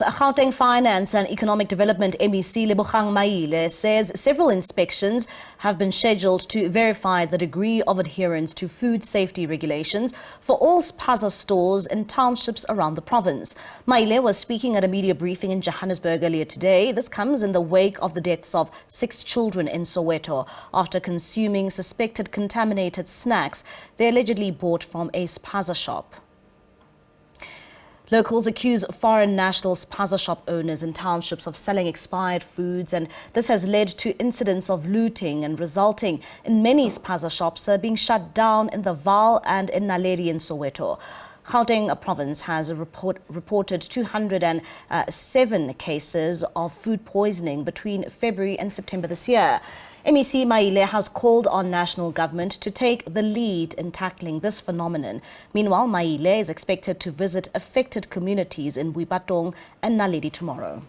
Gauteng Finance and Economic Development MEC Lebogang Maile says several inspections have been scheduled to verify the degree of adherence to food safety regulations for all Spaza stores in townships around the province. Maile was speaking at a media briefing in Johannesburg earlier today. This comes in the wake of the deaths of 6 children in Soweto after consuming suspected contaminated snacks they allegedly bought from a Spaza shop. Locals accuse foreign national Spaza shop owners in townships of selling expired foods, and this has led to incidents of looting and resulting in many Spaza shops being shut down in the Vaal and in Naledi in Soweto. Gauteng province has reported 207 cases of food poisoning between February and September this year. MEC Maile has called on national government to take the lead in tackling this phenomenon. Meanwhile, Maile is expected to visit affected communities in Gauteng and Naledi tomorrow.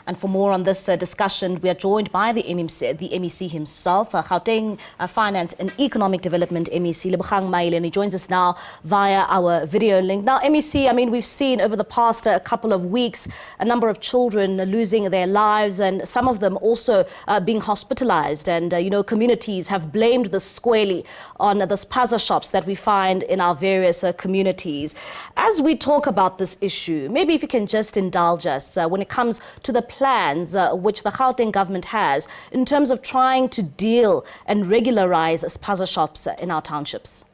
And for more on this discussion, we are joined by the MEC himself, Gauteng Finance and Economic Development MEC Lebogang Maile, and he joins us now via our video link. Now, MEC, we've seen over the past couple of weeks a number of children losing their lives, and some of them also being hospitalized. And communities have blamed this squarely on the Spaza shops that we find in our various communities. As we talk about this issue, maybe if you can just indulge us when it comes to the plans which the Gauteng government has in terms of trying to deal and regularize Spaza shops in our townships.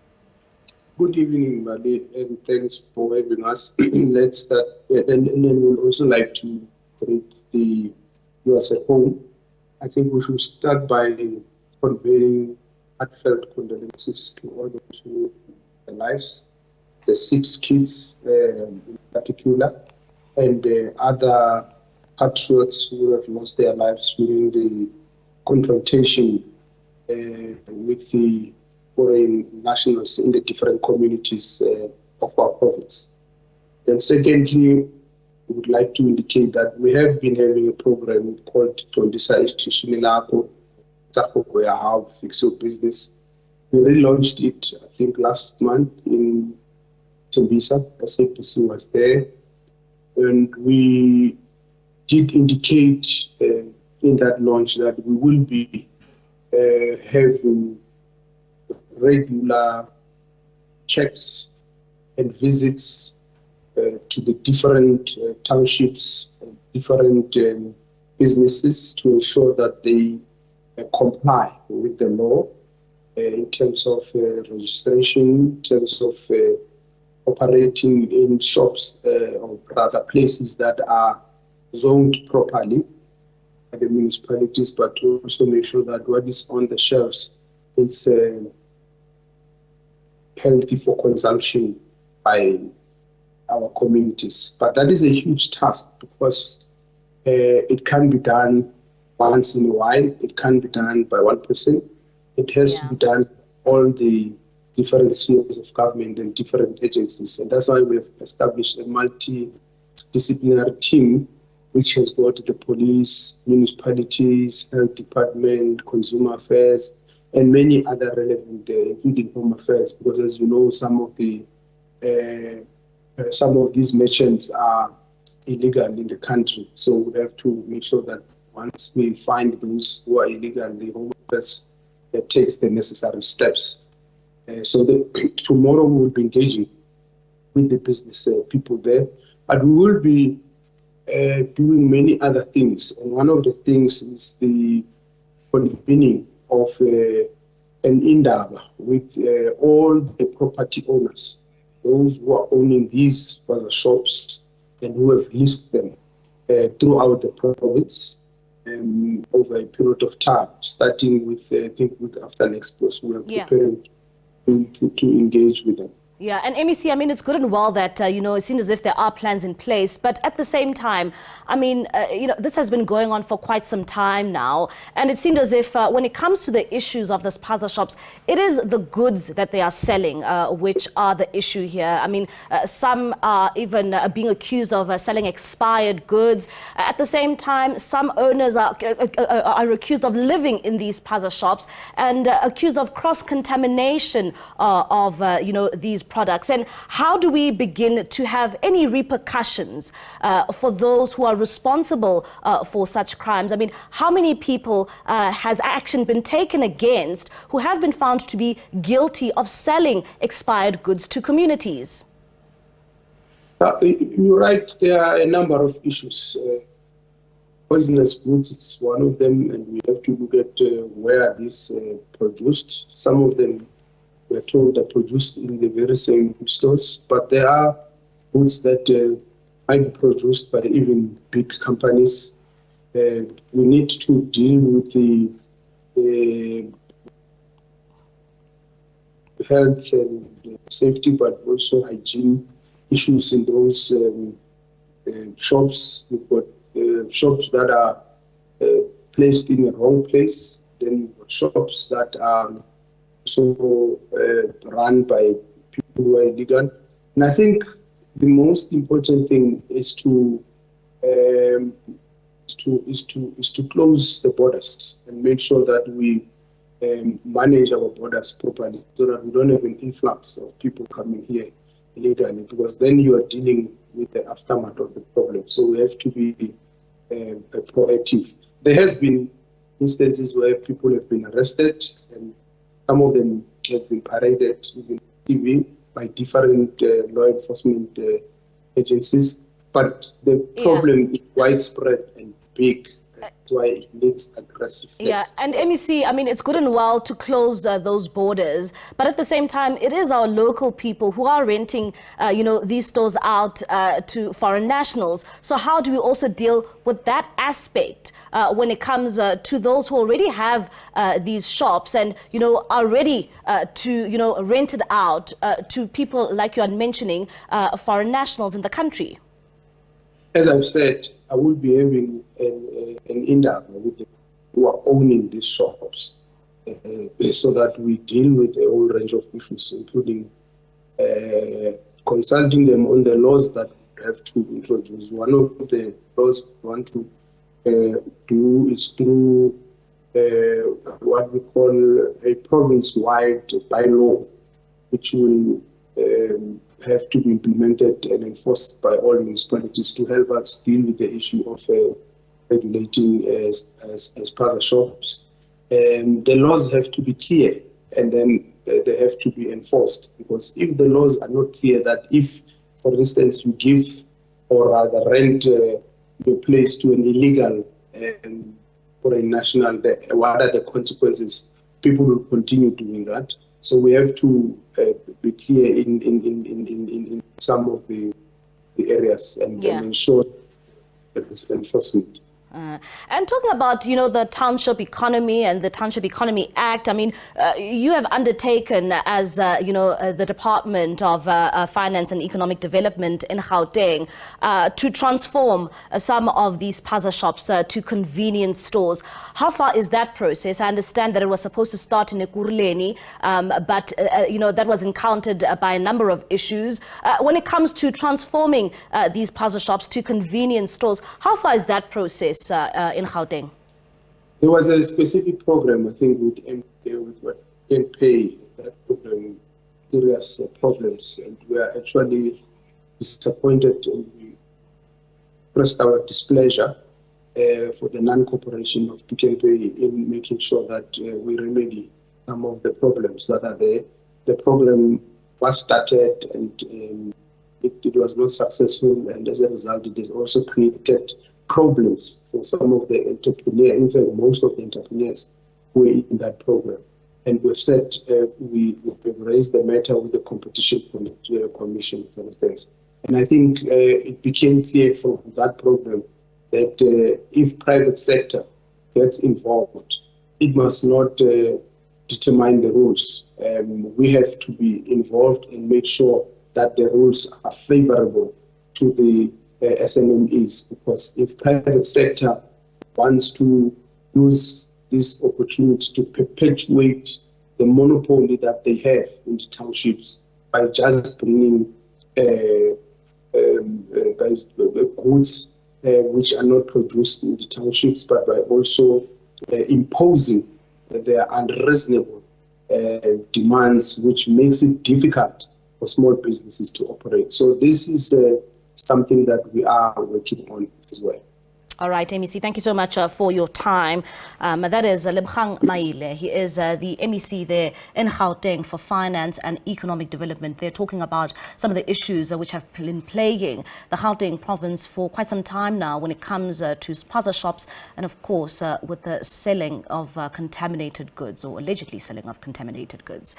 Good evening, Mali, and thanks for having us. Let's start, and then we'll also like to greet the viewers at home. I think we should start by conveying heartfelt condolences to all those who lost their lives, the 6 kids in particular, and other patriots who have lost their lives during the confrontation with the foreign nationals in the different communities of our province. And secondly, we would like to indicate that we have been having a program called Tondisa Ishishini Lako, How Fix Your Business. We relaunched it, I think, last month in Tembisa. SABC was there, and we did indicate in that launch that we will be having regular checks and visits to the different townships, different businesses to ensure that they comply with the law in terms of registration, in terms of operating in shops or rather places that are zoned properly by the municipalities, but to also make sure that what is on the shelves is healthy for consumption by our communities. But that is a huge task because it can be done once in a while. It can be done by one person. It has to be done all the different spheres of government and different agencies. And that's why we have established a multidisciplinary team which has got the police, municipalities, health department, consumer affairs, and many other relevant, including home affairs. Because as you know, some of these merchants are illegal in the country. So we have to make sure that once we find those who are illegal, the home affairs takes the necessary steps. Tomorrow we will be engaging with the business people there, but we will be doing many other things. And one of the things is the convening of an indaba with all the property owners, those who are owning these Spaza shops and who have listed them throughout the province over a period of time, starting with, I think, week after next week, we are preparing to engage with them. Yeah, and MEC, it's good and well that, it seems as if there are plans in place, but at the same time, this has been going on for quite some time now, and it seems as if when it comes to the issues of the Spaza shops, it is the goods that they are selling which are the issue here. Some are even being accused of selling expired goods. At the same time, some owners are accused of living in these Spaza shops and accused of cross-contamination of, these products? And how do we begin to have any repercussions for those who are responsible for such crimes? I mean, how many people has action been taken against who have been found to be guilty of selling expired goods to communities? You're right, there are a number of issues. Poisonous goods is one of them, and we have to look at where this produced. Some of them we're told are produced in the very same stores, but there are goods that might be produced by even big companies. We need to deal with the health and safety, but also hygiene issues in those shops. We've got shops that are placed in the wrong place. Then we've got shops that are also run by people who are illegal. And I think the most important thing is to close the borders and make sure that we manage our borders properly, so that we don't have an influx of people coming here illegally, because then you are dealing with the aftermath of the problem. So we have to be proactive. There has been instances where people have been arrested, and some of them have been paraded even TV by different law enforcement agencies. But the problem is widespread and big. That's why it needs aggressiveness. Yeah, and MEC, I mean, it's good and well to close those borders, but at the same time, it is our local people who are renting, these stores out to foreign nationals. So how do we also deal with that aspect when it comes to those who already have these shops and, are ready to, rent it out to people like you are mentioning, foreign nationals in the country? As I've said, I will be having an in-depth with the who are owning these shops, so that we deal with a whole range of issues, including consulting them on the laws that we have to introduce. One of the laws we want to do is through what we call a province-wide bylaw, which will have to be implemented and enforced by all municipalities to help us deal with the issue of regulating Spaza shops. The laws have to be clear, and then they have to be enforced, because if the laws are not clear, that if, for instance, you give or rather rent your place to an illegal foreign national, what are the consequences? People will continue doing that. So we have to be clear in some of the areas and ensure that there's enforcement. And talking about, the Township Economy and the Township Economy Act, I mean, you have undertaken as, the Department of Finance and Economic Development in Gauteng to transform some of these Spaza shops to convenience stores. How far is that process? I understand that it was supposed to start in Ekurhuleni, but, that was encountered by a number of issues. When it comes to transforming these Spaza shops to convenience stores, how far is that process in Gauteng? There was a specific program, I think, with what can pay that program serious problems, and we are actually disappointed, and we expressed our displeasure for the non-cooperation of Pick n Pay in making sure that we remedy some of the problems that are there. The program was started, and it was not successful, and as a result, it has also created problems for some of the entrepreneurs, in fact, most of the entrepreneurs who were in that program. And we've said we've raised the matter with the Competition Commission, for instance. And I think it became clear from that program that if private sector gets involved, it must not determine the rules. We have to be involved and make sure that the rules are favorable to the SMMEs, because if private sector wants to use this opportunity to perpetuate the monopoly that they have in the townships by just bringing goods which are not produced in the townships, but by also imposing their unreasonable demands, which makes it difficult for small businesses to operate. So this is something that we are working on as well. All right, MEC, thank you so much for your time. That is Lebogang Maile. He is the MEC there in Gauteng for Finance and Economic Development. They're talking about some of the issues which have been plaguing the Gauteng province for quite some time now when it comes to Spaza shops and, of course, with the selling of contaminated goods or allegedly selling of contaminated goods.